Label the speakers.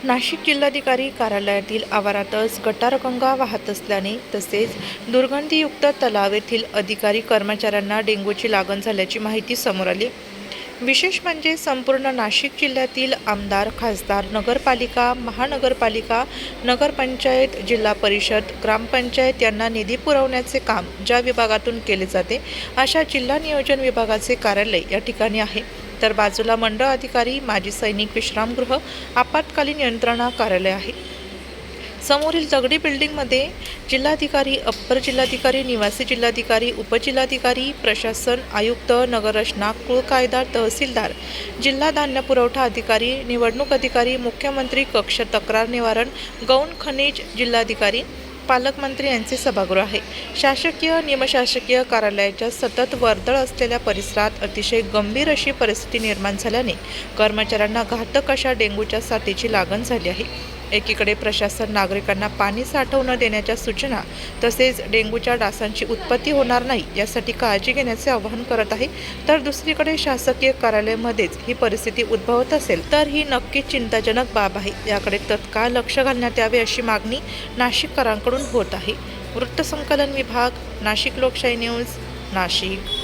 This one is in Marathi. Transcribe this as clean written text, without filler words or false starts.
Speaker 1: नाशिक जिल्हाधिकारी कार्यालयातील आवारातच गटारगंगा वाहत असल्याने तसेच दुर्गंधीयुक्त तलाव येथील अधिकारी कर्मचाऱ्यांना डेंग्यूची लागण झाल्याची माहिती समोर आली। विशेष म्हणजे संपूर्ण नाशिक जिल्ह्यातील आमदार, खासदार, नगरपालिका, महानगरपालिका, नगरपंचायत, जिल्हा परिषद, ग्रामपंचायत यांना निधी पुरवण्याचे काम ज्या विभागातून केले जाते अशा जिल्हा नियोजन विभागाचे कार्यालय या ठिकाणी आहे, तर बाजूला मंडळ अधिकारी, माजी सैनिक विश्रामगृह, आपत्कालीन यंत्रणा कार्यालय आहे। समोरील दगडी बिल्डिंगमध्ये जिल्हाधिकारी, अप्पर जिल्हाधिकारी, निवासी जिल्हाधिकारी, उपजिल्हाधिकारी, प्रशासन आयुक्त, नगररचना, कुळ कायदा, तहसीलदार, जिल्हा धान्य पुरवठा अधिकारी, निवडणूक अधिकारी, मुख्यमंत्री कक्ष, तक्रार निवारण, गौण खनिज जिल्हाधिकारी, पालकमंत्री यांचे सभागृह आहे। शासकीय निमशासकीय कार्यालयाच्या सतत वर्दळ असलेल्या परिसरात अतिशय गंभीर अशी परिस्थिती निर्माण झाल्याने कर्मचाऱ्यांना घातक अशा डेंग्यूच्या साथीची लागण झाली आहे। एकीकडे प्रशासन नागरिकांना पाणी साठवून न देण्याच्या सूचना तसेच डेंग्यूच्या डासांची उत्पत्ती होणार नाही यासाठी काळजी घेण्याचे आवाहन करत आहे, तर दुसरीकडे शासकीय कार्यालयामध्येच ही परिस्थिती उद्भवत असेल तर ही नक्कीच चिंताजनक बाब आहे। याकडे तत्काळ लक्ष घालण्यात यावे अशी मागणी नाशिककरांकडून होत आहे। वृत्तसंकलन विभाग, नाशिक लोकशाही न्यूज, नाशिक।